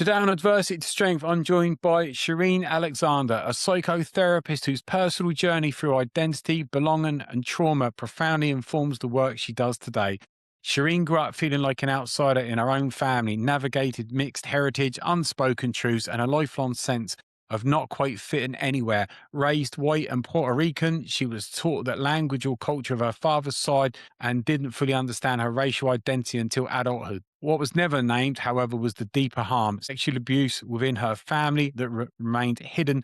Today on Adversity to Strength, I'm joined by Shereen Alexander, a psychotherapist whose personal journey through identity, belonging, and trauma profoundly informs the work she does today. Shereen grew up feeling like an outsider in her own family, navigated mixed heritage, unspoken truths, and a lifelong sense of not quite fitting anywhere. Raised white and Puerto Rican, she was taught that language or culture of her father's side and didn't fully understand her racial identity until adulthood. What was never named, however, was the deeper harm, sexual abuse within her family that remained hidden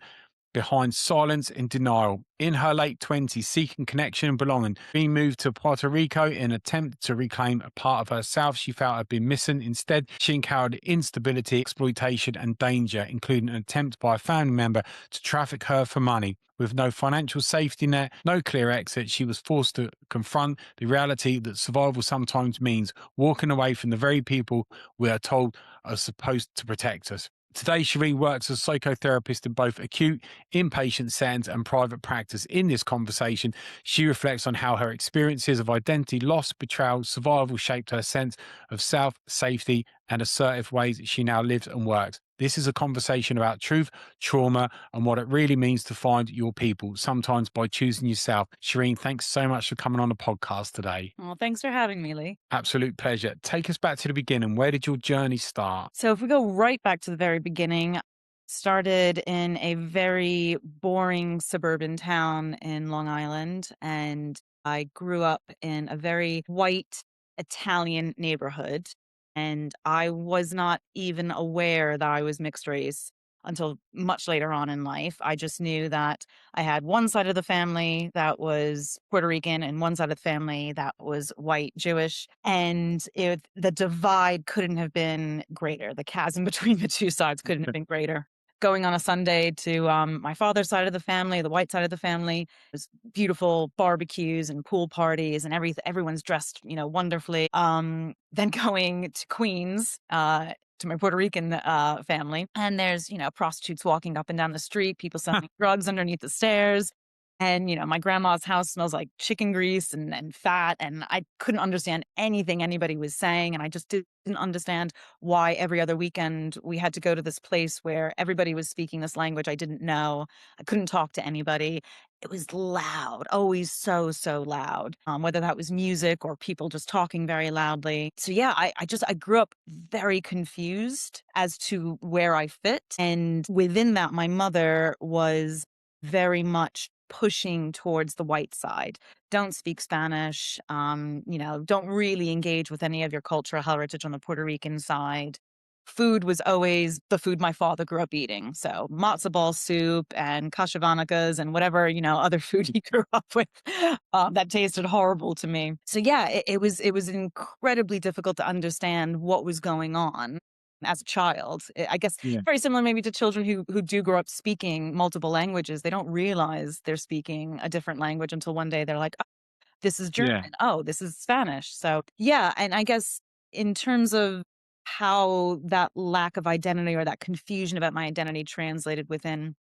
behind silence and denial. In her late 20s, seeking connection and belonging, being moved to Puerto Rico in an attempt to reclaim a part of herself she felt had been missing. Instead, she encountered instability, exploitation, and danger, including an attempt by a family member to traffic her for money. With no financial safety net, no clear exit, she was forced to confront the reality that survival sometimes means walking away from the very people we are told are supposed to protect us. Today, Cherie works as a psychotherapist in both acute, inpatient settings and private practice. In this conversation, she reflects on how her experiences of identity loss, betrayal, survival shaped her sense of self, safety, and assertive ways she now lives and works. This is a conversation about truth, trauma, and what it really means to find your people, sometimes by choosing yourself. Shereen, thanks so much for coming on the podcast today. Well, thanks for having me, Lee. Absolute pleasure. Take us back to the beginning. Where did your journey start? So if we go right back to the very beginning, started in a very boring suburban town in Long Island, and I grew up in a very white Italian neighborhood, and I was not even aware that I was mixed race until much later on in life. I just knew that I had one side of the family that was Puerto Rican and one side of the family that was white Jewish. And the divide couldn't have been greater. The chasm between the two sides couldn't have been greater. Going on a Sunday to my father's side of the family, the white side of the family, was beautiful barbecues and pool parties and everyone's dressed, wonderfully. Then going to Queens, to my Puerto Rican family. And there's, prostitutes walking up and down the street, people selling drugs underneath the stairs. And, my grandma's house smells like chicken grease and fat. And I couldn't understand anything anybody was saying. And I just didn't understand why every other weekend we had to go to this place where everybody was speaking this language I didn't know. I couldn't talk to anybody. It was loud, always so, so loud, whether that was music or people just talking very loudly. So yeah, I grew up very confused as to where I fit. And within that, my mother was very much pushing towards the white side. Don't speak Spanish, don't really engage with any of your cultural heritage on the Puerto Rican side. Food was always the food my father grew up eating. So matzo ball soup and kashavanikas and whatever, other food he grew up with that tasted horrible to me. So yeah, it was incredibly difficult to understand what was going on as a child. I guess Yeah. very similar maybe to children who do grow up speaking multiple languages. They don't realize they're speaking a different language until one day they're like, oh, this is German. Yeah. Oh, this is Spanish. So yeah, and I guess in terms of how that lack of identity or that confusion about my identity translated within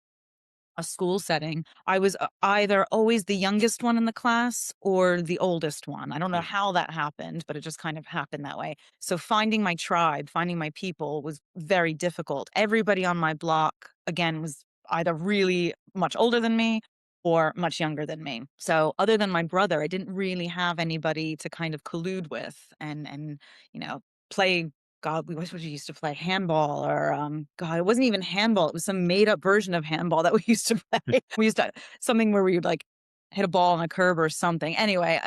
a school setting, I was either always the youngest one in the class or the oldest one. I don't know how that happened, but it just kind of happened that way. So finding my tribe, finding my people was very difficult. Everybody on my block, again, was either really much older than me or much younger than me. So other than my brother, I didn't really have anybody to kind of collude with and play. God, we used to play handball or, God, it wasn't even handball. It was some made up version of handball that we used to play. We used to something where we would like hit a ball on a curb or something. Anyway,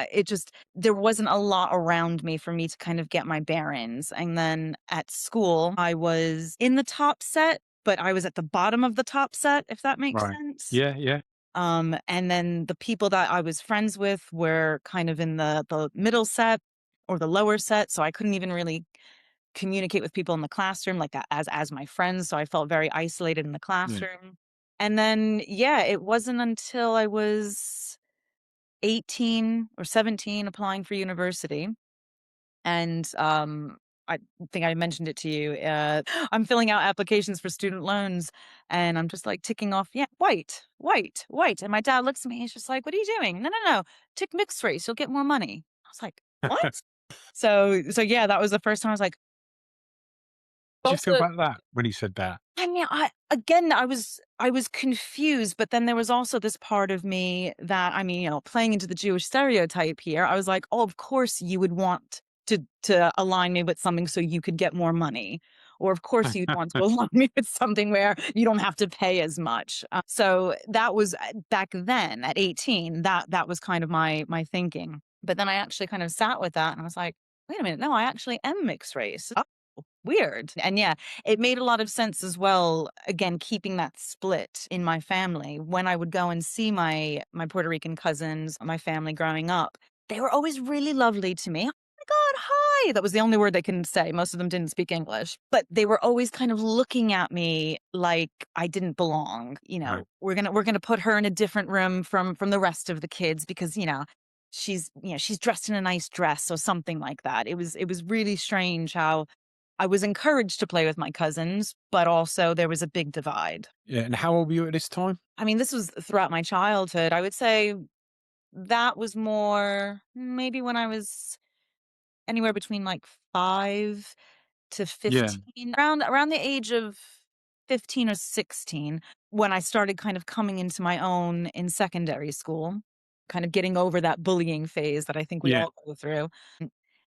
there wasn't a lot around me for me to kind of get my bearings. And then at school, I was in the top set, but I was at the bottom of the top set, if that makes Right. sense. Yeah. Yeah. And then the people that I was friends with were kind of in the middle set or the lower set. So I couldn't even really communicate with people in the classroom like that as my friends, so I felt very isolated in the Yeah. classroom. And then, yeah, it wasn't until I was 18 or 17 applying for university, and, I think I mentioned it to you, I'm filling out applications for student loans, and I'm just, like, ticking off, "Yeah, white, white, white," and my dad looks at me, he's just like, "What are you doing?" "No, no, no, tick mixed race, you'll get more money." I was like, "What?" So yeah, that was the first time I was like, Did you feel Also, about that when he said that? I mean, I was confused, but then there was also this part of me that, I mean, playing into the Jewish stereotype here, I was like, "Oh, of course you would want to align me with something so you could get more money." Or of course you'd want to align me with something where you don't have to pay as much. So that was back then at 18, that was kind of my thinking. But then I actually kind of sat with that and I was like, "Wait a minute, no, I actually am mixed race. Weird." And yeah, it made a lot of sense as well, again, keeping that split in my family. When I would go and see my Puerto Rican cousins, my family growing up, they were always really lovely to me. "Oh my God, hi." That was the only word they couldn't say. Most of them didn't speak English, but they were always kind of looking at me like I didn't belong. Right. We're gonna put her in a different room from the rest of the kids because, she's dressed in a nice dress or something like that. It was really strange how I was encouraged to play with my cousins, but also there was a big divide. Yeah, and how old were you at this time? I mean, this was throughout my childhood. I would say that was more maybe when I was anywhere between like 5 to Yeah, 15, around the age of 15 or 16, when I started kind of coming into my own in secondary school, kind of getting over that bullying phase that I think we yeah, all go through.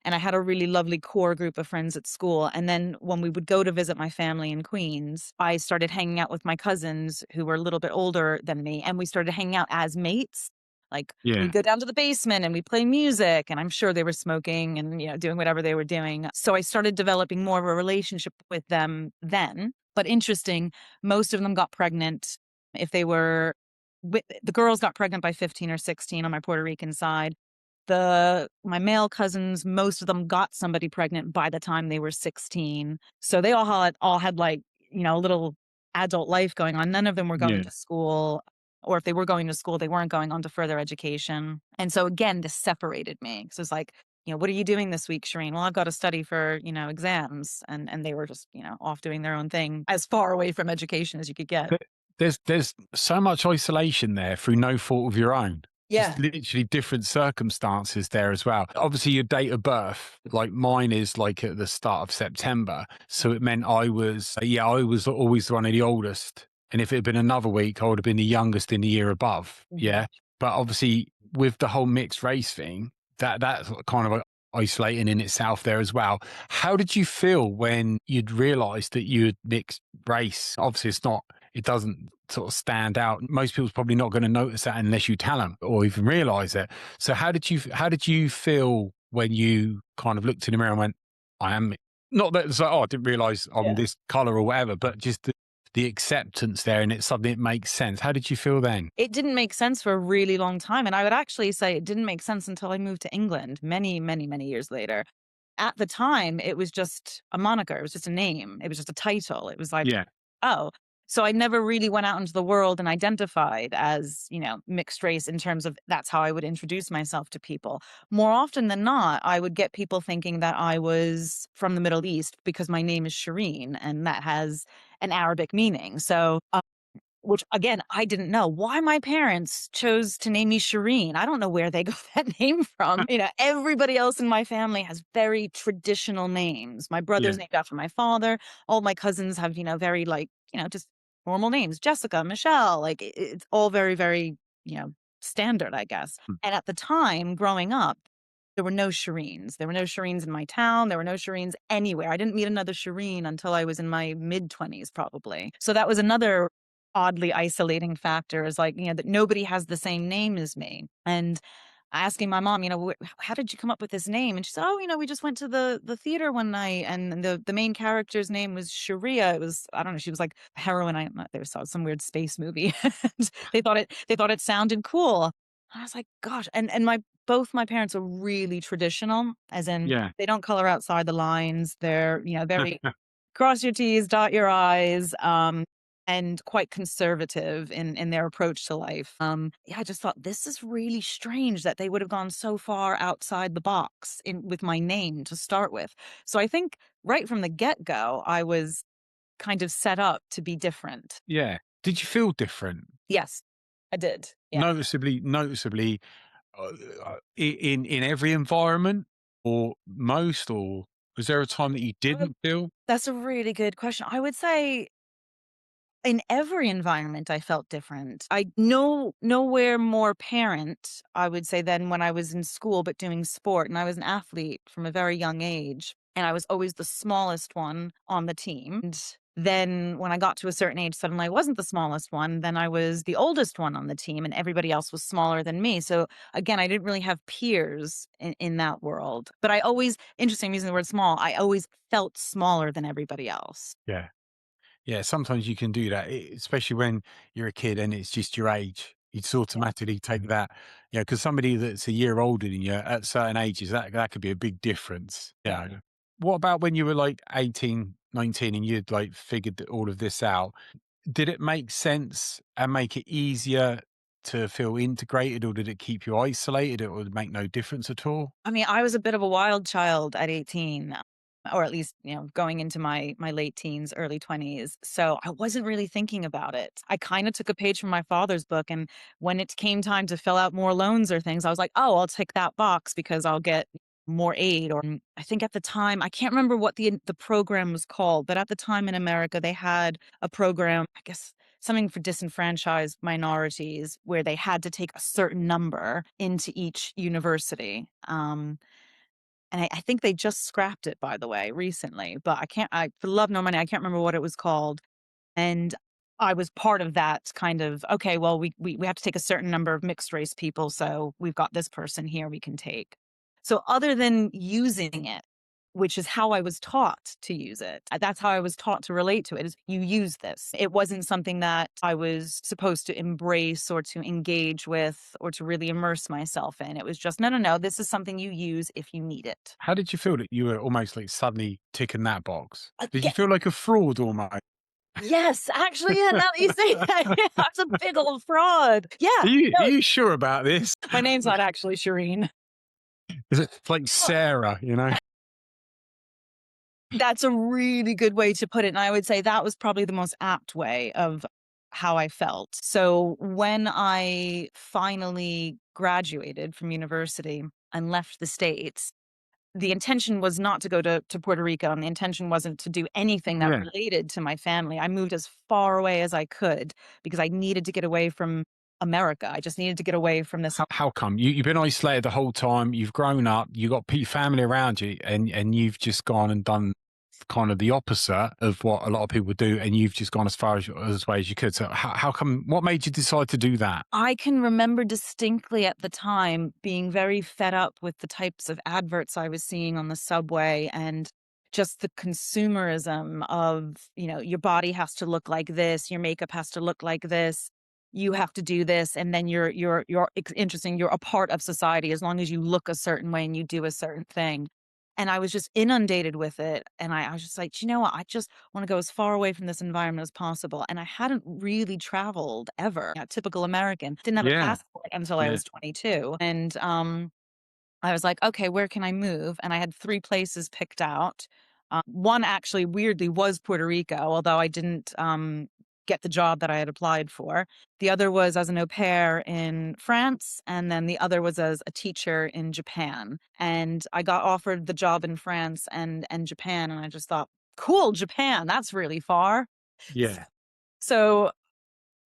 And I had a really lovely core group of friends at school. And then when we would go to visit my family in Queens, I started hanging out with my cousins who were a little bit older than me, and we started hanging out as mates. Like, we'd yeah. go down to the basement and we play music, and I'm sure they were smoking and, doing whatever they were doing. So I started developing more of a relationship with them then. But interesting, most of them got pregnant if they were the girls got pregnant by 15 or 16 on my Puerto Rican side. My male cousins, most of them got somebody pregnant by the time they were 16. So they all had like, a little adult life going on. None of them were going Yeah. to school, or if they were going to school, they weren't going on to further education. And so again, this separated me. So it's like, "What are you doing this week, Shereen?" "Well, I've got to study for, exams." And they were just, off doing their own thing as far away from education as you could get. Th there's so much isolation there through no fault of your own. Just Yeah. literally different circumstances there as well. Obviously, your date of birth, like mine is like at the start of September. So it meant I was always one of the oldest. And if it had been another week, I would have been the youngest in the year above. Mhm. Yeah. But obviously, with the whole mixed race thing, that's kind of isolating in itself there as well. How did you feel when you'd realized that you'd mixed race? Obviously, it doesn't sort of stand out. Most people's probably not going to notice that unless you tell them or even realize it. So how did you feel when you kind of looked in the mirror and went, I am not that it's like, oh, I didn't realize I'm Yeah. this color or whatever, but just the acceptance there and it's something that makes sense. How did you feel then? It didn't make sense for a really long time, and I would actually say it didn't make sense until I moved to England many, many, many years later. At the time, it was just a moniker, it was just a name, it was just a title. It was like, Yeah. "Oh." So I never really went out into the world and identified as, mixed race in terms of that's how I would introduce myself to people. More often than not, I would get people thinking that I was from the Middle East because my name is Shireen, and that has an Arabic meaning. So, which again, I didn't know why my parents chose to name me Shireen. I don't know where they got that name from. Everybody else in my family has very traditional names. My brother's Yeah. named after my father. All my cousins have, very like, just normal names. Jessica, Michelle, like it's all very, very, you know, standard, I guess. Hmm. And at the time growing up, there were no Shireens. There were no Shireens in my town. There were no Shireens anywhere. I didn't meet another Shireen until I was in my mid 20s, probably. So that was another oddly isolating factor, is like, that nobody has the same name as me. And asking my mom, how did you come up with this name? And she said, "Oh, we just went to the theater one night, and the main character's name was Sharia." It was, I don't know, she was like a heroine. They saw some weird space movie. And they thought it sounded cool. I was like, gosh. And both my parents are really traditional, as in Yeah. they don't color outside the lines. They're, very cross your T's, dot your I's, and quite conservative in their approach to life. Yeah, I just thought this is really strange that they would have gone so far outside the box with my name to start with. So I think right from the get go, I was kind of set up to be different. Yeah. Did you feel different? Yes, I did. Yeah. Noticeably, in every environment or most or? Was there a time that you Uh, didn't feel? That's a really good question. I would say in every environment, I felt different. I know nowhere more parent, I would say, than when I was in school, but doing sport. And I was an athlete from a very young age. And I was always the smallest one on the team. And then when I got to a certain age, suddenly I wasn't the smallest one. Then I was the oldest one on the team, and everybody else was smaller than me. So again, I didn't really have peers in that world. But I always, interesting, I'm using the word small, I always felt smaller than everybody else. Yeah. Yeah, sometimes you can do that, especially when you're a kid and it's just your age. You just automatically take that, because somebody that's a year older than you at certain ages, that could be a big difference. Yeah. Yeah. What about when you were like 18, 19, and you'd like figured all of this out? Did it make sense and make it easier to feel integrated, or did it keep you isolated, or would it make no difference at all? I mean, I was a bit of a wild child at 18, or at least, going into my late teens, early 20s. So I wasn't really thinking about it. I kind of took a page from my father's book. And when it came time to fill out more loans or things, I was like, oh, I'll tick that box because I'll get more aid. Or I think at the time, I can't remember what the program was called, but at the time in America, they had a program, I guess something for disenfranchised minorities where they had to take a certain number into each university. And I think they just scrapped it, by the way, recently, but for love nor money, I can't remember what it was called. And I was part of that kind of, okay, well, we have to take a certain number of mixed race people. So we've got this person here we can take. So other than using it, which is how I was taught to use it. That's how I was taught to relate to it is you use this. It wasn't something that I was supposed to embrace or to engage with or to really immerse myself in. It was just, no, no, no, this is something you use if you need it. How did you feel that you were almost like suddenly ticking that box? Did you Again, feel like a fraud almost? yes, actually, yeah, now that you say that, yeah, I was a big old fraud. Yeah, Are no, you sure about this? my name's not actually Shereen. It's like Sarah, you know? That's a really good way to put it, and I would say that was probably the most apt way of how I felt. So, when I finally graduated from university and left the States, the intention was not to go to Puerto Rico, and the intention wasn't to do anything that Yeah. related to my family. I moved as far away as I could because I needed to get away from America. I just needed to get away from this. How come? You've been isolated the whole time, you've grown up, you got family around you, and you've just gone and done kind of the opposite of what a lot of people do, and you've just gone as far as way as you could. So how come, what made you decide to do that? I can remember distinctly at the time being very fed up with the types of adverts I was seeing on the subway and just the consumerism of, your body has to look like this, your makeup has to look like this, you have to do this, and then interesting, you're a part of society as long as you look a certain way and you do a certain thing. And I was just inundated with it. And I was just like, you know what? I just want to go as far away from this environment as possible. And I hadn't really traveled ever. Typical American. Didn't have a Yeah. passport until I Yeah. was 22. And I was like, okay, where can I move? And I had three places picked out. One actually, weirdly, was Puerto Rico, although I didn't get the job that I had applied for. The other was as an au pair in France, and then the other was as a teacher in Japan. And I got offered the job in France and Japan, and I just thought, cool, Japan, that's really far. Yeah. So,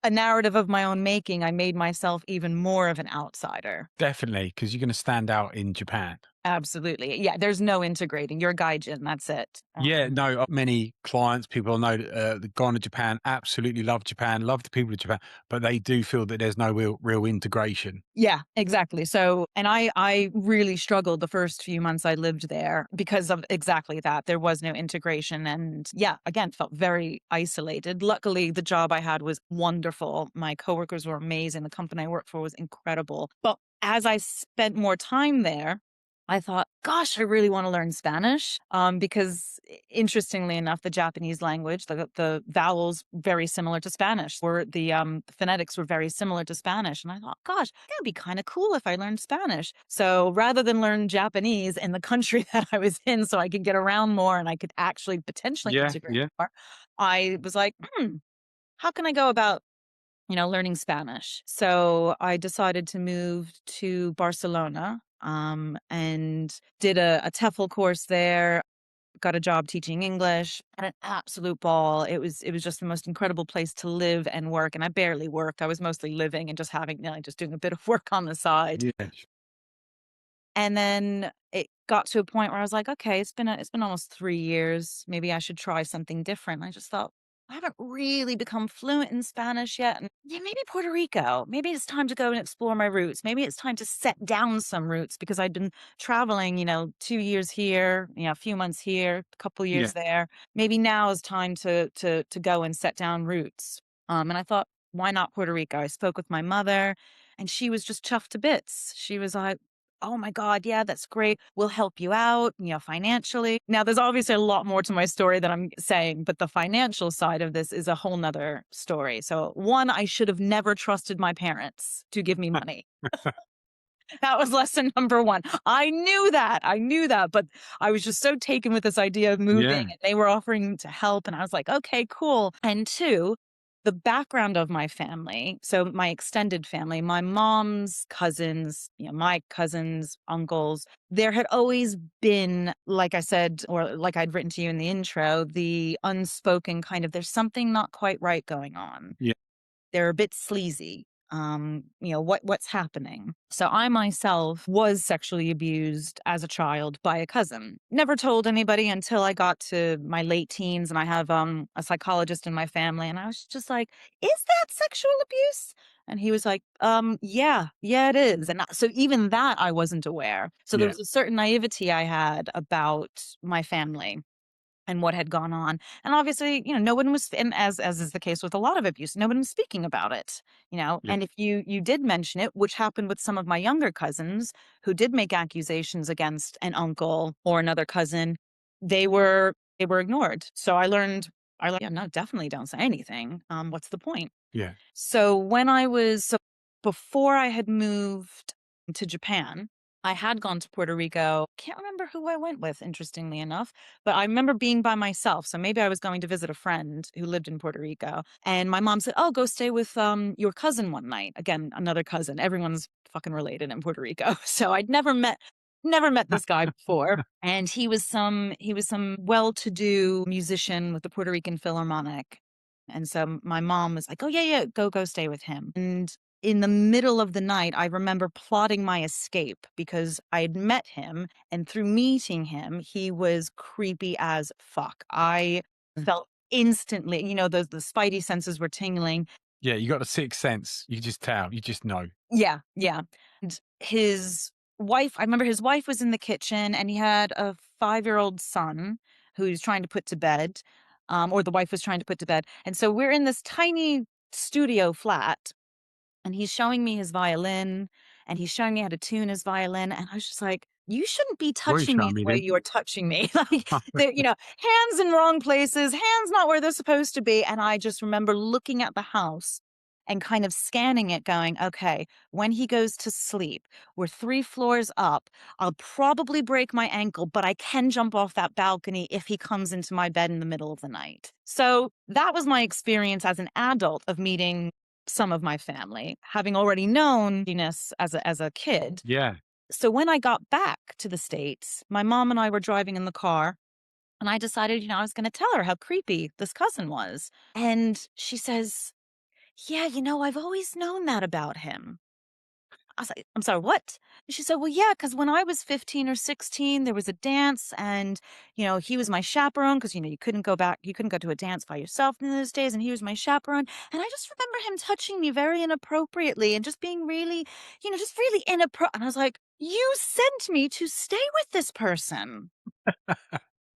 a narrative of my own making, I made myself even more of an outsider. Definitely, because you're going to stand out in Japan. Absolutely. Yeah, there's no integrating. You're gaijin, that's it. Yeah, no, many clients, people know that gone to Japan, absolutely love Japan, love the people of Japan, but they do feel that there's no real integration. Yeah, exactly. So, and I really struggled the first few months I lived there because of exactly that. There was no integration and yeah, again, felt very isolated. Luckily, the job I had was wonderful. My coworkers were amazing. The company I worked for was incredible. But as I spent more time there, I thought, gosh, I really want to learn Spanish. Because interestingly enough, the Japanese language, the vowels very similar to Spanish, or the phonetics were very similar to Spanish. And I thought, gosh, it'd be kind of cool if I learned Spanish. So rather than learn Japanese in the country that I was in, so I could get around more and I could actually potentially Yeah, integrate yeah. more, I was like, how can I go about learning Spanish. So I decided to move to Barcelona and did a TEFL course there. got a job teaching English, had an absolute ball. It was just the most incredible place to live and work, and I barely worked. I was mostly living and just having, just doing a bit of work on the side. Yeah. And then it got to a point where I was like, "Okay, it's been almost 3 years. Maybe I should try something different." And I just thought, "I haven't really become fluent in Spanish yet, and yeah, maybe Puerto Rico. Maybe it's time to go and explore my roots. Maybe it's time to set down some roots because I'd been traveling, 2 years here, a few months here, a couple Yeah. years there. Maybe now is time to go and set down roots." And I thought, "Why not Puerto Rico?" I spoke with my mother, and she was just chuffed to bits. She was like, "Oh my God, yeah, that's great. We'll help you out, financially." Now, there's obviously a lot more to my story that I'm saying, but the financial side of this is a whole nother story. So, one, I should have never trusted my parents to give me money. That was lesson number one. I knew that. I knew that. But I was just so taken with this idea of moving, Yeah. and they were offering to help. And I was like, okay, cool. And two, the background of my family. So, my extended family, my mom's cousins, my cousins, uncles, there had always been, like I said, or like I'd written to you in the intro, the unspoken kind of there's something not quite right going on. Yeah. They're a bit sleazy. What's happening? So I myself was sexually abused as a child by a cousin. Never told anybody until I got to my late teens, and I have a psychologist in my family, and I was just like, "Is that sexual abuse?" And he was like, yeah, yeah, it is." And so even that I wasn't aware. So there Yeah. was a certain naivety I had about my family and what had gone on. And obviously, no one was, and as is the case with a lot of abuse, no one was speaking about it, Yeah. and if you did mention it, which happened with some of my younger cousins who did make accusations against an uncle or another cousin, they were ignored. So I learned, yeah, no, definitely don't say anything. What's the point? Yeah. So before I had moved to Japan, I had gone to Puerto Rico. Can't remember who I went with, interestingly enough, but I remember being by myself. So maybe I was going to visit a friend who lived in Puerto Rico. And my mom said, "Oh, go stay with your cousin one night." Again, another cousin. Everyone's fucking related in Puerto Rico. So I'd never met this guy before. And he was some well-to-do musician with the Puerto Rican Philharmonic. And so my mom was like, "Oh, yeah, yeah, go stay with him." And in the middle of the night, I remember plotting my escape because I had met him, and through meeting him, he was creepy as fuck. I felt instantly, the spidey senses were tingling. Yeah. You got the sixth sense. You just tell. You just know. Yeah, yeah. And his wife, I remember his wife was in the kitchen, and he had a 5-year-old son who he was trying to put to bed, or the wife was trying to put to bed. And so we're in this tiny studio flat, and he's showing me his violin, and he's showing me how to tune his violin, and I was just like, "You shouldn't be What are you touching me showing me the way then? you're touching me." Like, hands in wrong places, hands not where they're supposed to be, and I just remember looking at the house and kind of scanning it going, "Okay, when he goes to sleep, we're 3 floors up. I'll probably break my ankle, but I can jump off that balcony if he comes into my bed in the middle of the night." So, that was my experience as an adult of meeting some of my family, having already known Venus as a kid. Yeah. So when I got back to the States, my mom and I were driving in the car, and I decided, I was going to tell her how creepy this cousin was. And she says, "Yeah, I've always known that about him." I was like, "I'm sorry, what?" And she said, "Well, yeah, because when I was 15 or 16, there was a dance, and, he was my chaperone because, you couldn't go to a dance by yourself in those days, and he was my chaperone. And I just remember him touching me very inappropriately and just being really, just really inappropriate." And I was like, "You sent me to stay with this person.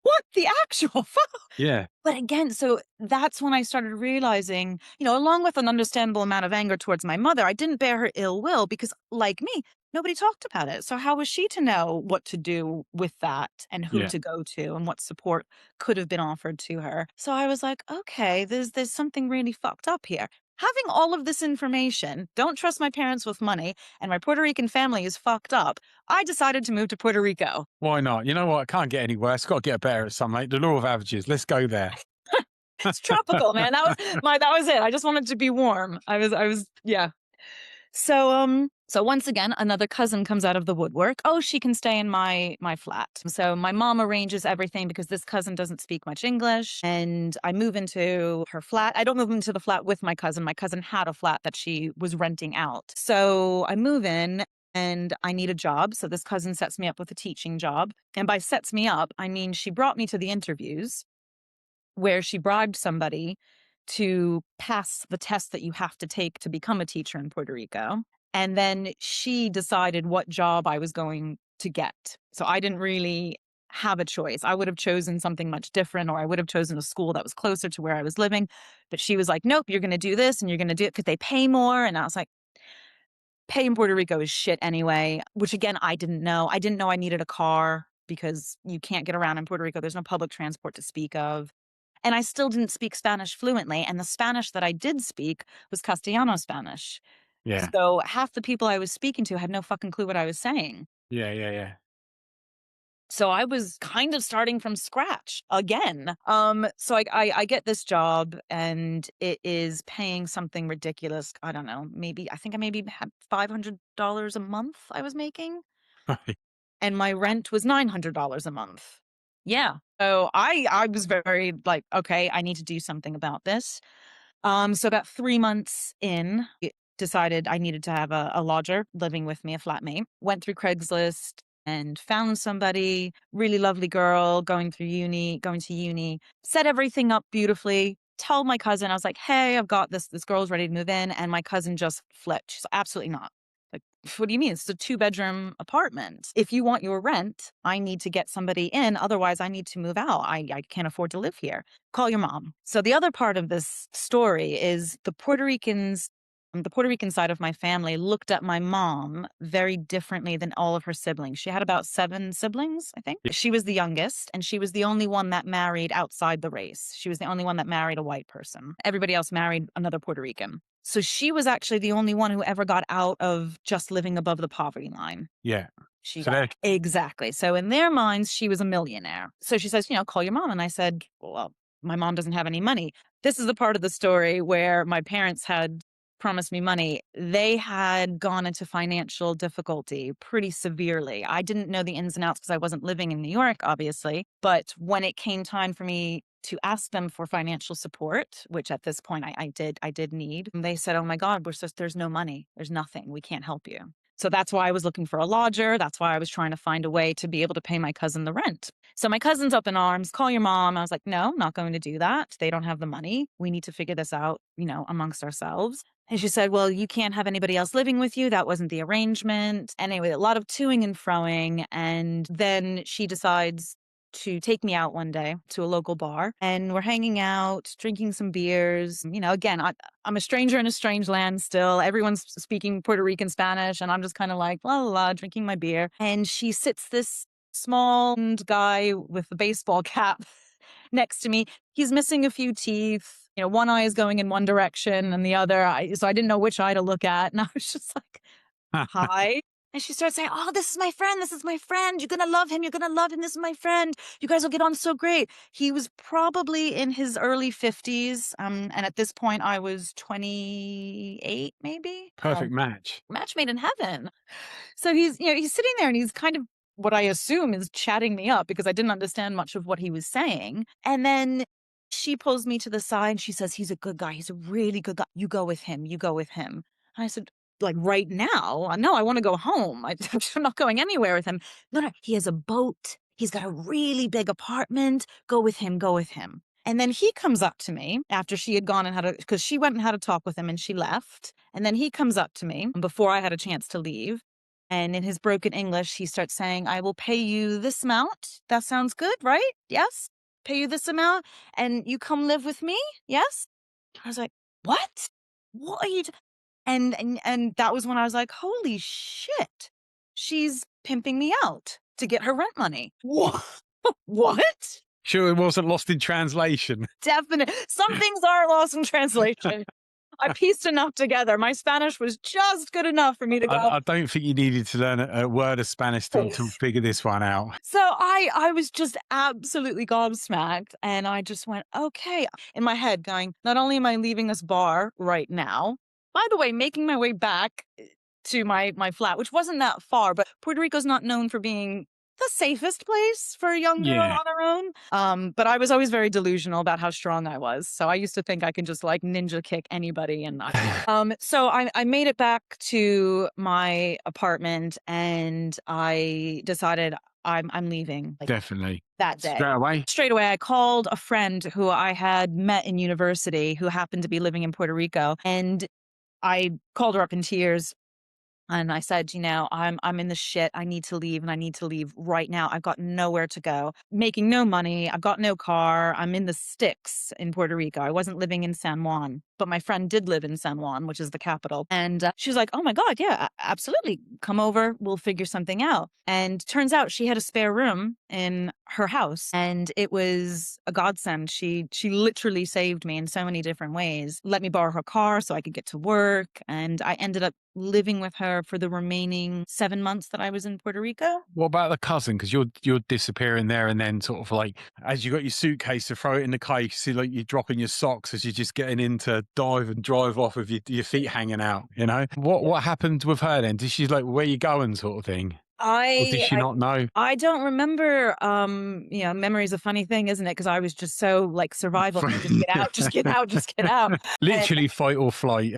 What the actual fuck?" Yeah. But again, so that's when I started realizing, along with an understandable amount of anger towards my mother, I didn't bear her ill will because, like me, nobody talked about it. So how was she to know what to do with that and who Yeah. to go to and what support could have been offered to her? So I was like, okay, there's something really fucked up here. Having all of this information, don't trust my parents with money, and my Puerto Rican family is fucked up, I decided to move to Puerto Rico. Why not? You know what? It can't get any worse. Got to get better at some, mate. The law of averages. Let's go there. It's tropical, man. That was it. I just wanted to be warm. Yeah. So, So once again, another cousin comes out of the woodwork. Oh, she can stay in my flat. So my mom arranges everything because this cousin doesn't speak much English, and I move into her flat. I don't move into the flat with my cousin. My cousin had a flat that she was renting out. So I move in and I need a job. So this cousin sets me up with a teaching job. And by sets me up, I mean she brought me to the interviews where she bribed somebody to pass the test that you have to take to become a teacher in Puerto Rico. And then she decided what job I was going to get. So I didn't really have a choice. I would have chosen something much different, or I would have chosen a school that was closer to where I was living. But she was like, nope, you're going to do this and you're going to do it because they pay more. And I was like, pay in Puerto Rico is shit anyway, which again, I didn't know. I didn't know I needed a car because you can't get around in Puerto Rico. There's no public transport to speak of. And I still didn't speak Spanish fluently. And the Spanish that I did speak was Castellano Spanish. Yeah. So half the people I was speaking to had no fucking clue what I was saying. Yeah. Yeah. Yeah. So I was kind of starting from scratch again. So I get this job and it is paying something ridiculous. I don't know, maybe I think I maybe had $500 a month I was making, Right. and my rent was $900 a month. Yeah. So I was very like, okay, I need to do something about this. So about 3 months in, I decided I needed to have a lodger living with me, a flatmate. Went through Craigslist and found somebody, really lovely girl, going to uni, set everything up beautifully. Told my cousin, I was like, hey, I've got this girl's ready to move in. And my cousin just flipped. She's like, absolutely not. Like, what do you mean? It's a 2-bedroom apartment. If you want your rent, I need to get somebody in. Otherwise, I need to move out. I can't afford to live here. Call your mom. So the other part of this story is the Puerto Rican side of my family looked at my mom very differently than all of her siblings. She had about 7 siblings, I think. Yeah. She was the youngest, and she was the only one that married outside the race. She was the only one that married a white person. Everybody else married another Puerto Rican. So she was actually the only one who ever got out of just living above the poverty line. Yeah. She So got there. exactly. So in their minds, she was a millionaire. So she says, call your mom. And I said, well, my mom doesn't have any money. This is the part of the story where my parents had promised me money. They had gone into financial difficulty pretty severely. I didn't know the ins and outs because I wasn't living in New York, obviously. But when it came time for me to ask them for financial support, which at this point I did need, they said, oh my God, there's no money. There's nothing. We can't help you. So that's why I was looking for a lodger. That's why I was trying to find a way to be able to pay my cousin the rent. So my cousin's up in arms, call your mom. I was like, no, not going to do that. They don't have the money. We need to figure this out, amongst ourselves. And she said, well, you can't have anybody else living with you. That wasn't the arrangement. Anyway, a lot of toing and froing. And then she decides to take me out one day to a local bar, and we're hanging out, drinking some beers. Again, I'm a stranger in a strange land still. Everyone's speaking Puerto Rican Spanish, and I'm just kind of like, la la la, drinking my beer. And she sits this small guy with a baseball cap next to me. He's missing a few teeth. One eye is going in one direction and the other. So I didn't know which eye to look at. And I was just like, hi. And she starts saying, oh, this is my friend. This is my friend. You're going to love him. You're going to love him. This is my friend. You guys will get on so great. He was probably in his early 50s. And at this point, I was 28, maybe. Perfect match. Match made in heaven. So he's sitting there and he's kind of what I assume is chatting me up because I didn't understand much of what he was saying. And then she pulls me to the side and she says, he's a good guy. He's a really good guy. You go with him. You go with him. And I said, like right now? No, I want to go home. I'm not going anywhere with him. No, no, he has a boat. He's got a really big apartment. Go with him. Go with him. And then he comes up to me after she had gone and because she went and had a talk with him and she left. And then he comes up to me before I had a chance to leave. And in his broken English, he starts saying, I will pay you this amount. That sounds good, right? Yes. Pay you this amount and you come live with me. Yes. I was like, what? What are you? And that was when I was like, holy shit. She's pimping me out to get her rent money. What? What? Sure, it wasn't lost in translation. Definitely. Some things are lost in translation. I pieced enough together. My Spanish was just good enough for me to go. I don't think you needed to learn a word of Spanish to figure this one out. So I was just absolutely gobsmacked. And I just went, okay, in my head going, not only am I leaving this bar right now, by the way, making my way back to my flat, which wasn't that far, but Puerto Rico's not known for being the safest place for a young girl Yeah. on her own. But I was always very delusional about how strong I was. So I used to think I can just like ninja kick anybody. So I made it back to my apartment and I decided I'm leaving like Definitely. that day. Straight away? Straight away, I called a friend who I had met in university who happened to be living in Puerto Rico. And I called her up in tears and I said, I'm in the shit. I need to leave and I need to leave right now. I've got nowhere to go, making no money. I've got no car. I'm in the sticks in Puerto Rico. I wasn't living in San Juan, but my friend did live in San Juan, which is the capital. And she was like, oh my God, yeah, absolutely. Come over. We'll figure something out. And turns out she had a spare room in her house and it was a godsend. She literally saved me in so many different ways. Let me borrow her car so I could get to work. And I ended up living with her for the remaining 7 months that I was in Puerto Rico. What about the cousin? Because you're disappearing there, and then sort of like as you got your suitcase to throw it in the car, you see like you're dropping your socks as you're just getting in to dive and drive off with your feet hanging out. You know what happened with her then? Did she like where you going sort of thing, or did I she I not know? I don't remember. Memory's a funny thing, isn't it? Because I was just so like survival. Just get out, just get out, just get out. And Literally fight or flight.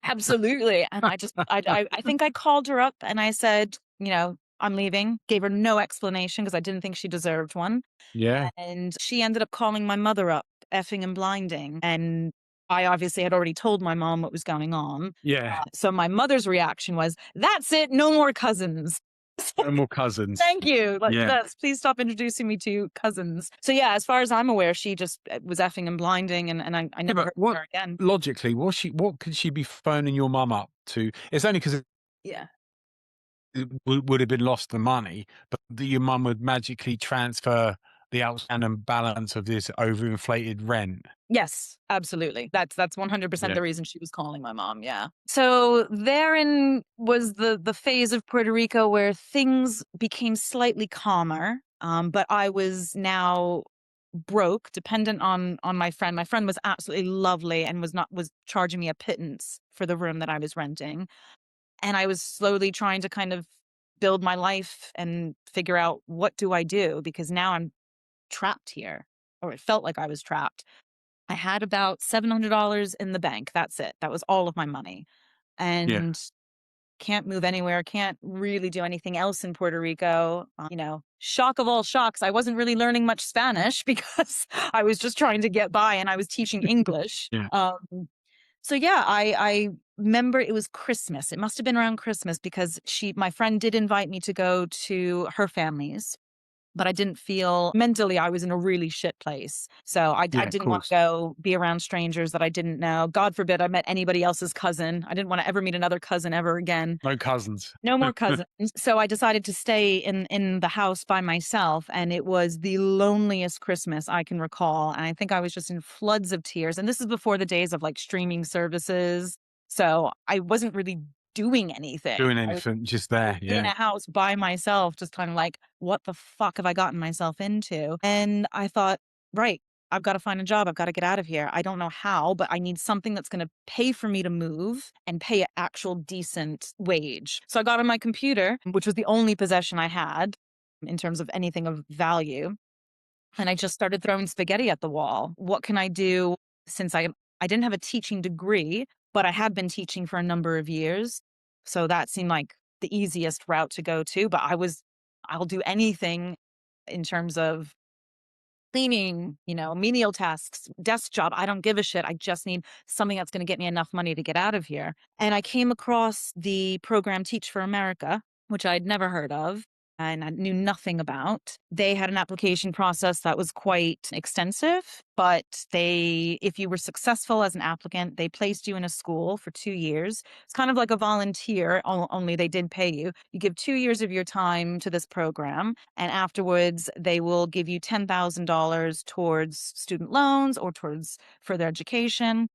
absolutely. And I think I called her up and I said, I'm leaving. Gave her no explanation because I didn't think she deserved one. Yeah, And she ended up calling my mother up, effing and blinding. And I obviously had already told my mom what was going on. yeah. So my mother's reaction was, "That's it, no more cousins." No more cousins. Thank you. Like, Yeah. that's please stop introducing me to cousins. So yeah, as far as I'm aware, she just was effing and blinding, and I Yeah, never but heard from what her again. logically, what could she be phoning your mum up to? It's only because Yeah. it would have been lost the money, but your mum would magically transfer the outstanding balance of this overinflated rent. Yes, absolutely. That's 100% Yeah. the reason she was calling my mom, yeah. So therein was the phase of Puerto Rico where things became slightly calmer, but I was now broke, dependent on my friend. My friend was absolutely lovely and was charging me a pittance for the room that I was renting, and I was slowly trying to kind of build my life and figure out what do I do because now I'm trapped here, or it felt like I was trapped. I had about $700 in the bank. That's it. That was all of my money. Yeah. And can't move anywhere, can't really do anything else in Puerto Rico. Shock of all shocks, I wasn't really learning much Spanish because I was just trying to get by and I was teaching English. Yeah. So yeah, I remember it was Christmas. It must have been around Christmas because my friend did invite me to go to her family's, but I didn't feel mentally I was in a really shit place. So I Yeah, of didn't want to course. go be around strangers that I didn't know. God forbid I met anybody else's cousin. I didn't want to ever meet another cousin ever again. No cousins. No more cousins. So I decided to stay in the house by myself, and it was the loneliest Christmas I can recall. And I think I was just in floods of tears. And this is before the days of like streaming services. So I wasn't really doing anything. Doing I was anything, just there. in Yeah. a house by myself, just kind of like, what the fuck have I gotten myself into? And I thought, right, I've got to find a job. I've got to get out of here. I don't know how, but I need something that's going to pay for me to move and pay an actual decent wage. So I got on my computer, which was the only possession I had in terms of anything of value. And I just started throwing spaghetti at the wall. What can I do since I didn't have a teaching degree, but I had been teaching for a number of years. So that seemed like the easiest route to go to, but I'll do anything in terms of cleaning, menial tasks, desk job. I don't give a shit. I just need something that's going to get me enough money to get out of here. And I came across the program Teach for America, which I'd never heard of and I knew nothing about. They had an application process that was quite extensive, but if you were successful as an applicant, they placed you in a school for 2 years. It's kind of like a volunteer, only they did pay you. You give 2 years of your time to this program, and afterwards they will give you $10,000 towards student loans or towards further education.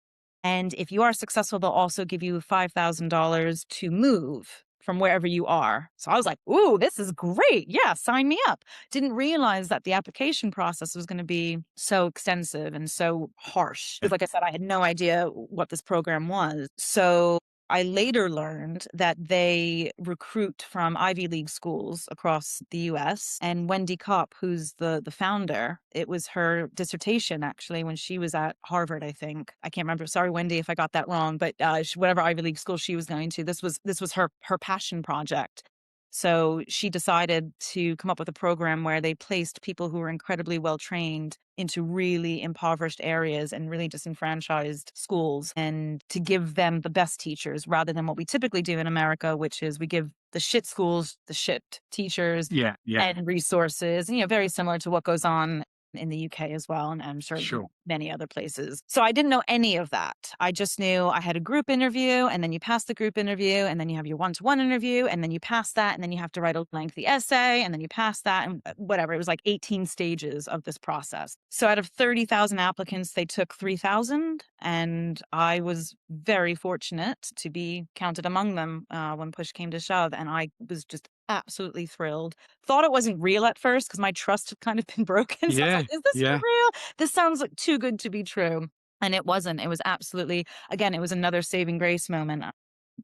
And if you are successful, they'll also give you $5,000 to move from wherever you are. So I was like, ooh, this is great. Yeah, sign me up. Didn't realize that the application process was going to be so extensive and so harsh. Because like I said, I had no idea what this program was. So I later learned that they recruit from Ivy League schools across the US. And Wendy Kopp, who's the founder, it was her dissertation actually when she was at Harvard, I think. I can't remember. Sorry, Wendy, if I got that wrong, but whatever Ivy League school she was going to, this was her passion project. So she decided to come up with a program where they placed people who were incredibly well trained into really impoverished areas and really disenfranchised schools, and to give them the best teachers rather than what we typically do in America, which is we give the shit schools the shit teachers Yeah, yeah, and resources, and, very similar to what goes on in the UK as well, and I'm sure sure. many other places. So I didn't know any of that. I just knew I had a group interview, and then you pass the group interview, and then you have your one-to-one interview, and then you pass that, and then you have to write a lengthy essay, and then you pass that, and whatever. It was like 18 stages of this process. So out of 30,000 applicants, they took 3,000, and I was very fortunate to be counted among them when push came to shove, and I was just absolutely thrilled. Thought it wasn't real at first because my trust had kind of been broken. So I was Yeah, like, is this for yeah. real? This sounds like too good to be true. And it wasn't. It was absolutely, again, it was another saving grace moment,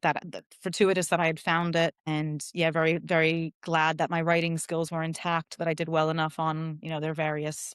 that fortuitous that I had found it. And yeah, very, very glad that my writing skills were intact, that I did well enough on, their various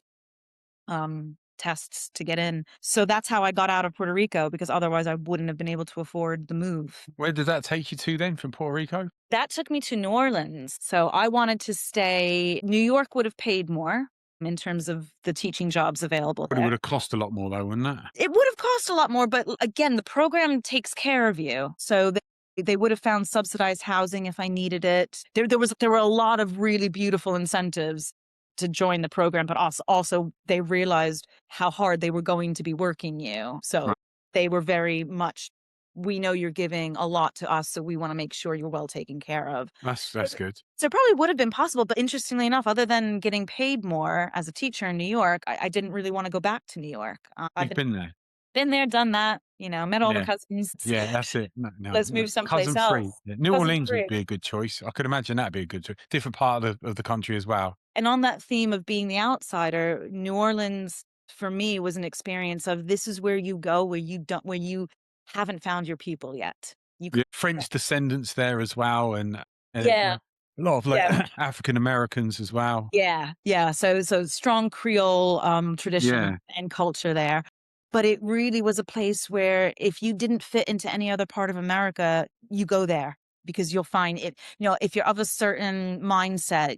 tests to get in. So that's how I got out of Puerto Rico, because otherwise I wouldn't have been able to afford the move. Where did that take you to then from Puerto Rico? That took me to New Orleans. So I wanted to stay. New York would have paid more in terms of the teaching jobs available Probably there. would have cost a lot more though, wouldn't it? It would have cost a lot more, but again, the program takes care of you. So they would have found subsidized housing if I needed it. There were a lot of really beautiful incentives to join the program, but also they realized how hard they were going to be working you. So Right. they were very much, we know you're giving a lot to us, so we want to make sure you're well taken care of. That's good. So it probably would have been possible, but interestingly enough, other than getting paid more as a teacher in New York, I didn't really want to go back to New York. I've You've been there. been there, done that, met all the Yeah. cousins. Yeah, that's it. No, no, Let's no. move someplace Cousin else. free. Yeah. New Cousin Orleans would free. be a good choice. I could imagine that'd be a good choice. Different part of the country as well. And on that theme of being the outsider, New Orleans for me was an experience of, this is where you go where you haven't found your people yet. You Yeah. French descendants there as well, and Yeah. a lot of like Yeah. African Americans as well. Yeah, yeah. So strong Creole tradition Yeah. and culture there. But it really was a place where if you didn't fit into any other part of America, you go there because you'll find it, if you're of a certain mindset,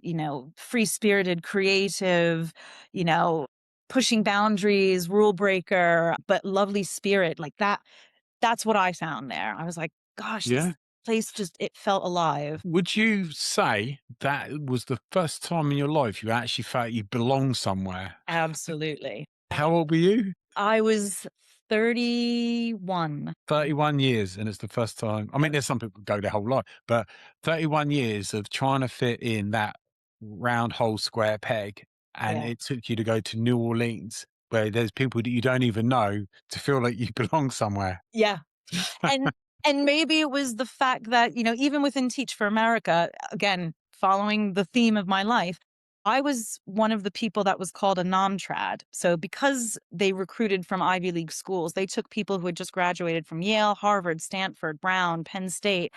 free-spirited, creative, you know, pushing boundaries, rule breaker, but lovely spirit like that. That's what I found there. I was like, gosh, this Yeah. place just, it felt alive. Would you say that was the first time in your life you actually felt you belong somewhere? Absolutely. How old were you? I was 31. 31 years, and it's the first time. I mean, there's some people go their whole life, but 31 years of trying to fit in that round hole square peg, and Yeah. it took you to go to New Orleans, where there's people that you don't even know, to feel like you belong somewhere. Yeah. And and maybe it was the fact that, even within Teach for America, again, following the theme of my life, I was one of the people that was called a non-trad. So because they recruited from Ivy League schools, they took people who had just graduated from Yale, Harvard, Stanford, Brown, Penn State,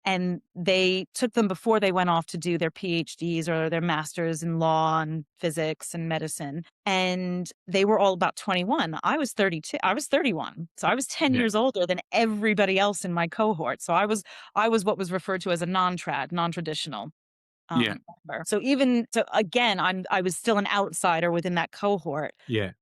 and they took them before they went off to do their PhDs or their masters in law and physics and medicine. And they were all about 21. I was 32. I was 31. So I was 10 Yeah, years older than everybody else in my cohort. So I was what was referred to as a non-trad, non-traditional yeah, member. So again, I was still an outsider within that cohort, yeah,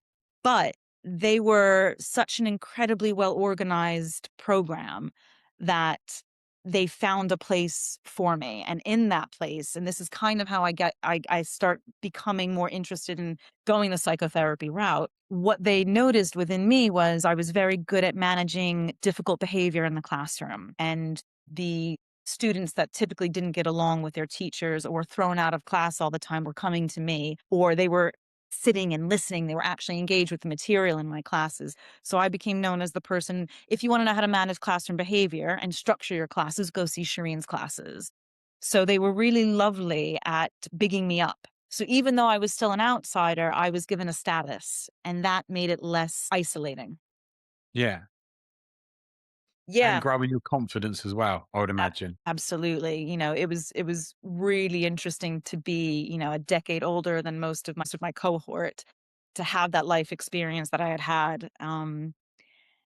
but they were such an incredibly well organized program that they found a place for me. And in that place, and this is kind of how I start becoming more interested in going the psychotherapy route. What they noticed within me was I was very good at managing difficult behavior in the classroom, and the students that typically didn't get along with their teachers or were thrown out of class all the time were coming to me, or they were sitting and listening. They were actually engaged with the material in my classes. So I became known as the person, if you want to know how to manage classroom behavior and structure your classes, go see Shereen's classes. So they were really lovely at bigging me up. So even though I was still an outsider, I was given a status, and that made it less isolating. yeah. Yeah. and growing your confidence as well, I would A imagine. absolutely, it was really interesting to be, a decade older than most of my cohort, to have that life experience that I had had,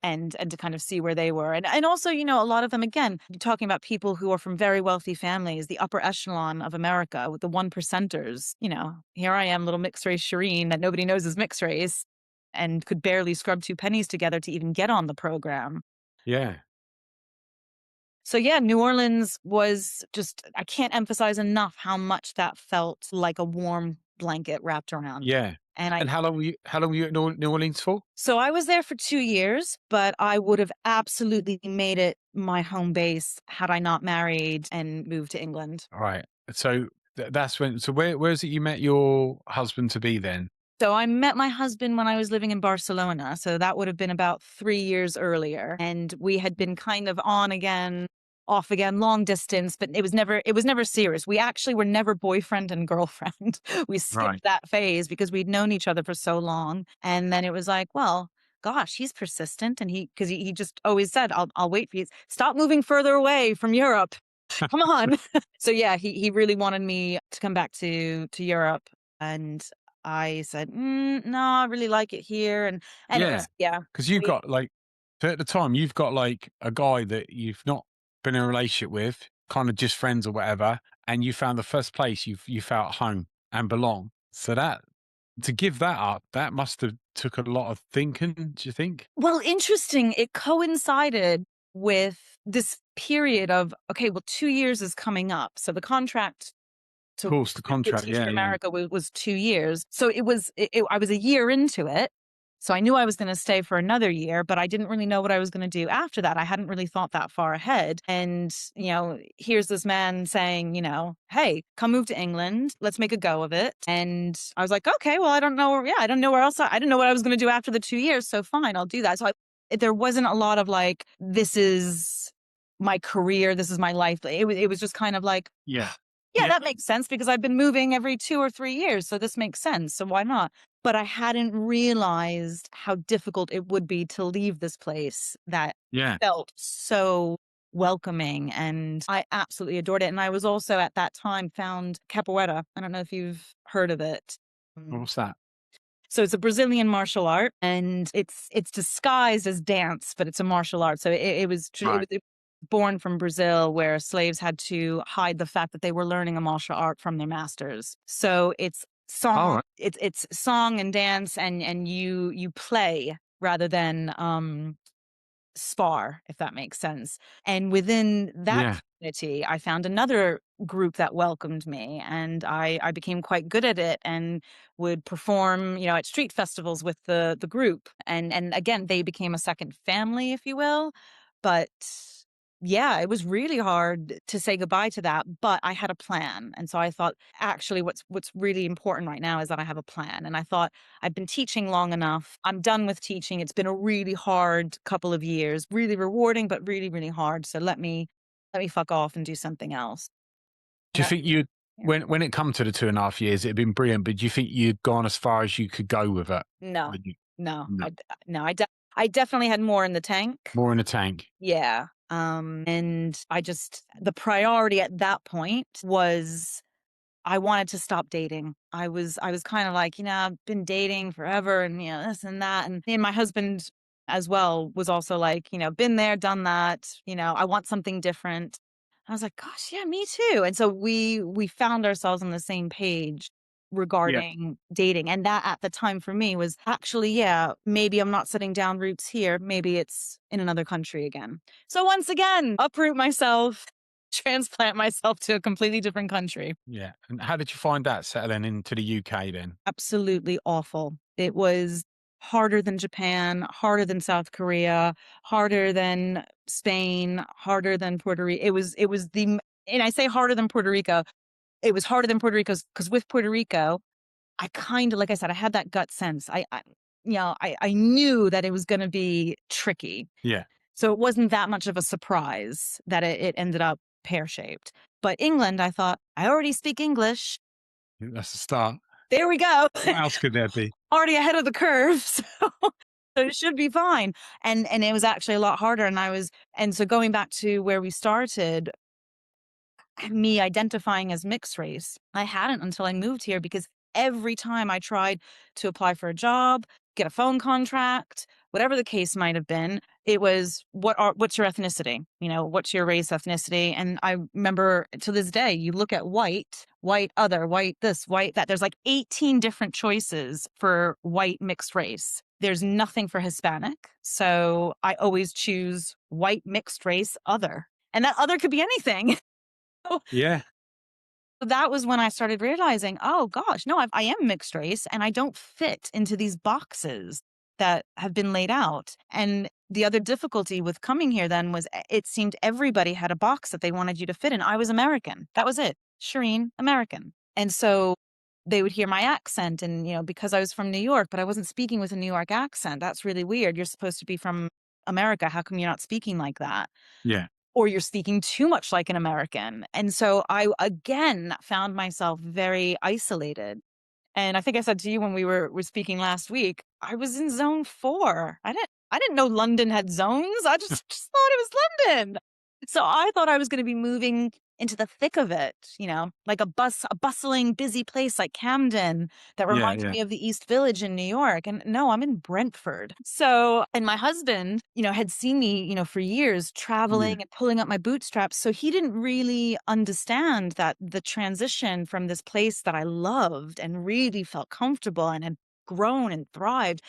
and to kind of see where they were, and also, a lot of them, again, you're talking about people who are from very wealthy families, the upper echelon of America, with the one percenters. Here I am, little mixed race Shireen that nobody knows is mixed race, and could barely scrub 2 pennies together to even get on the program. Yeah, So yeah, New Orleans was just, I can't emphasize enough how much that felt like a warm blanket wrapped around me. yeah. And I And how long were you at New Orleans for? so I was there for 2 years, but I would have absolutely made it my home base had I not married and moved to England. Right. So that's when. So where is it you met your husband to be then? So I met my husband when I was living in Barcelona, so that would have been about 3 years earlier, and we had been kind of on again, off again, long distance, but it was never serious. We actually were never boyfriend and girlfriend. We Right. skipped that phase because we'd known each other for so long, and then it was like, well, gosh, he's persistent, and he just always said, "I'll wait for you. Stop moving further away from Europe. Come on." So yeah, he really wanted me to come back to Europe, and I said, "No, I really like it here." And Yeah, anyways, yeah, because you've we got like, so at the time you've got like a guy that you've not been in a relationship with, kind of just friends or whatever, and you found the first place you felt home and belong. So that, to give that up, that must have took a lot of thinking. Do you think? well, interesting. It coincided with this period of, okay, well, 2 years is coming up. So the contract Of to course, the get contract. teach Yeah, in yeah, America was 2 years. So I was a year into it. So I knew I was gonna stay for another year, but I didn't really know what I was gonna do after that. I hadn't really thought that far ahead. And, here's this man saying, "Hey, come move to England. Let's make a go of it." And I was like, "Okay, well, I don't know, yeah, I don't know where else I didn't know what I was gonna do after the 2 years, so fine, I'll do that." So there wasn't a lot of like, "This is my career, this is my life." It was just kind of like, yeah, yeah, that makes sense because I've been moving every 2 or 3 years, so this makes sense, so why not? But I hadn't realized how difficult it would be to leave this place that yeah. felt so welcoming, and I absolutely adored it, and I was also at that time found capoeira. I don't know if you've heard of it. Mm. What's that? So it's a Brazilian martial art, and it's disguised as dance, but it's a martial art. So Right. it born from Brazil, where slaves had to hide the fact that they were learning a martial art from their masters. So All right. it's song and dance, and you play rather than spar, if that makes sense. And within that Yeah. community, I found another group that welcomed me, and I became quite good at it and would perform, at street festivals with the group. And again, they became a second family, if you will. But yeah, it was really hard to say goodbye to that, but I had a plan. And so I thought, actually, what's really important right now is that I have a plan. And I thought, I've been teaching long enough. I'm done with teaching. It's been a really hard couple of years, really rewarding, but really, really hard. So let me fuck off and do something else. Do And you think you, yeah. when it come to the 2.5 years, it'd been brilliant, but do you think you'd gone as far as you could go with it? No, Would you? no, No. no, I definitely had more in the tank. More in the tank. Yeah. And the priority at that point was I wanted to stop dating. I was kind of like, I've been dating forever, and this and that. And my husband as well was also like, been there, done that, I want something different. I was like, gosh, yeah, me too. And so we found ourselves on the same page Yeah. regarding dating. And that at the time for me was actually, yeah, maybe I'm not setting down roots here. Maybe it's in another country again. So once again, uproot myself, transplant myself to a completely different country. Yeah. And how did you find that settling into the UK then? Absolutely awful. It was harder than Japan, harder than South Korea, harder than Spain, harder than Puerto Rico. It was and I say harder than Puerto Rico. It was harder than Puerto Rico because with Puerto Rico, I kind of, like I said, I had that gut sense. I knew that it was going to be tricky. Yeah. So it wasn't that much of a surprise that it ended up pear shaped. But England, I thought, I already speak English. That's the start. There we go. What else could there be? Already ahead of the curve. So So it should be fine. And it was actually a lot harder. And so going back to where we started, me identifying as mixed race. I hadn't until I moved here because every time I tried to apply for a job, get a phone contract, whatever the case might have been, it was what's your ethnicity? What's your race, ethnicity? And I remember to this day, you look at white, white other, white this, white that. There's like 18 different choices for white mixed race. There's nothing for Hispanic. So I always choose white mixed race other. And that other could be anything. Yeah. That was when I started realizing, oh gosh, no, I am mixed race and I don't fit into these boxes that have been laid out. And the other difficulty with coming here then was it seemed everybody had a box that they wanted you to fit in. I was American. That was it. Shireen, American. And so they would hear my accent and, because I was from New York, but I wasn't speaking with a New York accent. That's really weird. You're supposed to be from America. How come you're not speaking like that? Yeah. Or you're speaking too much like an American. And so I again found myself very isolated. And I think I said to you when we were speaking last week, I was in zone 4. I didn't know London had zones. I just thought it was London. So I thought I was going to be moving into the thick of it, like a bustling, busy place like Camden that Yeah. reminded Yeah. me of the East Village in New York. And no, I'm in Brentford. So, and my husband, had seen me, for years Yeah. traveling and pulling up my bootstraps. So he didn't really understand that the transition from this place that I loved and really felt comfortable and had grown and thrived,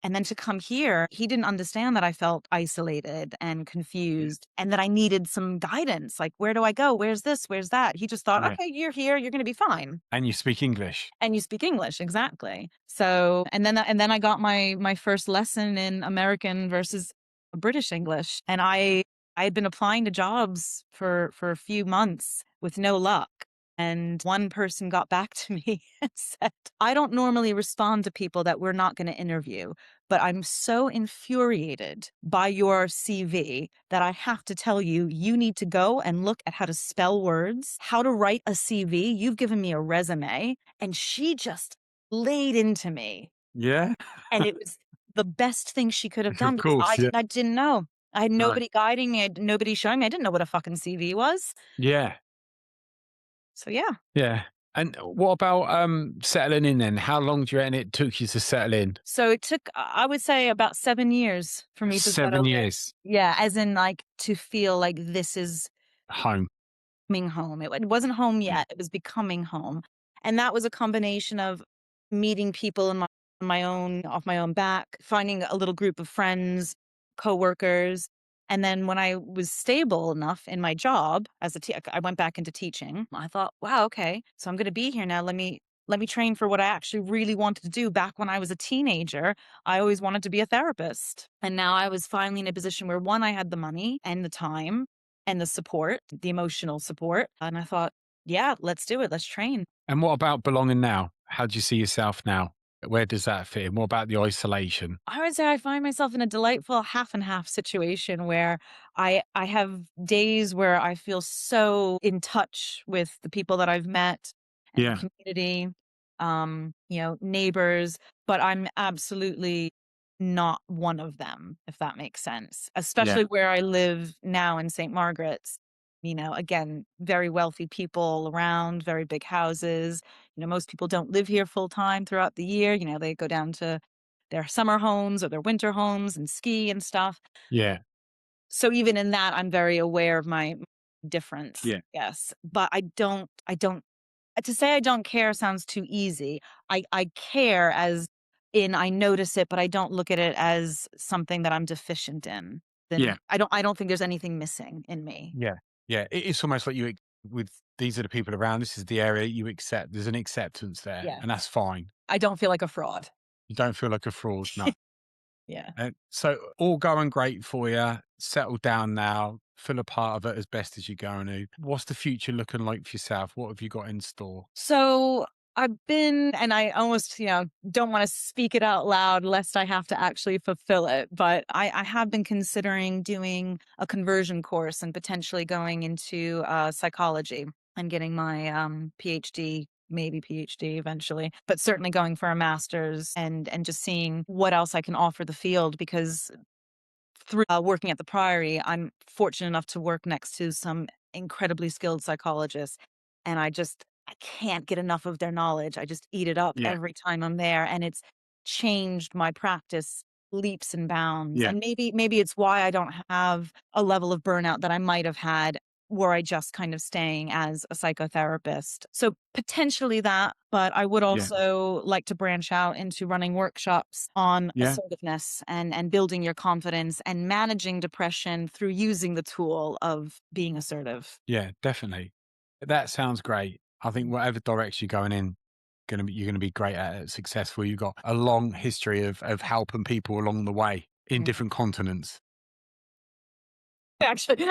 and then to come here, he didn't understand that I felt isolated and Yeah. confused and that I needed some guidance. Like, where do I go? Where's this? Where's that? He just thought, Yeah. okay, you're here. You're going to be fine. And you speak English. And you speak English. Exactly. So, and then I got my first lesson in American versus British English. And I had been applying to jobs for a few months with no luck. And one person got back to me and said, I don't normally respond to people that we're not going to interview, but I'm so infuriated by your CV that I have to tell you, you need to go and look at how to spell words, how to write a CV. You've given me a resume. And she just laid into me. Yeah. And it was the best thing she could have done Of because course. Yeah. I didn't know. I had No. nobody guiding me. I had nobody showing me. I didn't know what a fucking CV was. Yeah. So yeah. Yeah. And what about settling in then? How long do you reckon it took you to settle in? So it took, I would say, about 7 years for me to settle 7 years. in. Yeah, as in, like, to feel like this is Home. coming home. It wasn't home Yeah. yet, it was becoming home. And that was a combination of meeting people in my own off my own back, finding a little group of friends, coworkers, and then when I was stable enough in my job as I went back into teaching. I thought, "Wow, okay, so I'm gonna be here now. Let me train for what I actually really wanted to do." Back when I was a teenager, I always wanted to be a therapist. And now I was finally in a position where, one, I had the money and the time and the support, the emotional support. And I thought, yeah, let's do it. Let's train. And what about belonging now? How do you see yourself now? Where does that fit in? What about the isolation? I would say I find myself in a delightful half and half situation where I have days where I feel so in touch with the people that I've met and the Yeah. community, neighbors, but I'm absolutely not one of them, if that makes sense. Yeah. Especially where I live now in St. Margaret's. Again, very wealthy people around, very big houses. Most people don't live here full time throughout the year. They go down to their summer homes or their winter homes and ski and stuff. Yeah. So even in that, I'm very aware of my difference, Yeah. yes. But I don't to say I don't care sounds too easy. I care as in I notice it, but I don't look at it as something that I'm deficient in. Yeah. Then I don't think there's anything missing in me. Yeah. Yeah. It's almost like with these are the people around. This is the area you accept. There's an acceptance there, Yeah. and that's fine. I don't feel like a fraud. You don't feel like a fraud. No. Yeah. So all going great for you. Settle down now. Feel a part of it as best as you're going to. What's the future looking like for yourself? What have you got in store? So I've been, and I almost, don't want to speak it out loud lest I have to actually fulfill it. But I have been considering doing a conversion course and potentially going into psychology and getting my PhD maybe PhD eventually, but certainly going for a master's and just seeing what else I can offer the field because through working at the Priory, I'm fortunate enough to work next to some incredibly skilled psychologists, and I can't get enough of their knowledge. I just eat it up Yeah. every time I'm there, and it's changed my practice leaps and bounds. Yeah. And maybe it's why I don't have a level of burnout that I might have had were I just kind of staying as a psychotherapist. So potentially that, but I would Yeah. also like to branch out into running workshops on Yeah. assertiveness and building your confidence and managing depression through using the tool of being assertive. Yeah, definitely. That sounds great. I think Mm, whatever direction you're going in, you're gonna be great at it, successful. You've got a long history of helping people along the way in mm. different continents. Actually,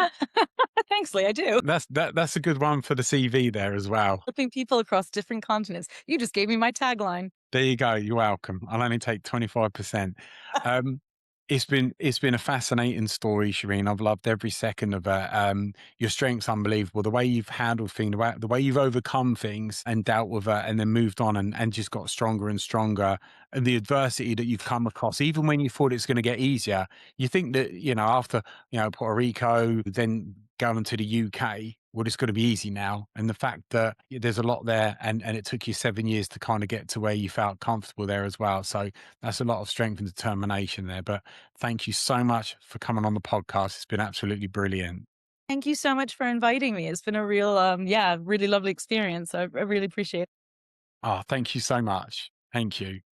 thanks, Lee. I do. That's a good one for the CV there as well. Helping people across different continents. You just gave me my tagline. There you go. You're welcome. I'll only take 25%. Um, it's been a fascinating story, Shireen. I've loved every second of it. Your strength's unbelievable. The way you've handled things, the way you've overcome things and dealt with it, and then moved on and just got stronger and stronger. And the adversity that you've come across, even when you thought it's going to get easier, you think that after Puerto Rico, then going to the UK, well, it's going to be easy now. And the fact that there's a lot there, and it took you 7 years to kind of get to where you felt comfortable there as well. So that's a lot of strength and determination there. But thank you so much for coming on the podcast. It's been absolutely brilliant. Thank you so much for inviting me. It's been a real, yeah, really lovely experience. I really appreciate it. Oh, thank you so much. Thank you.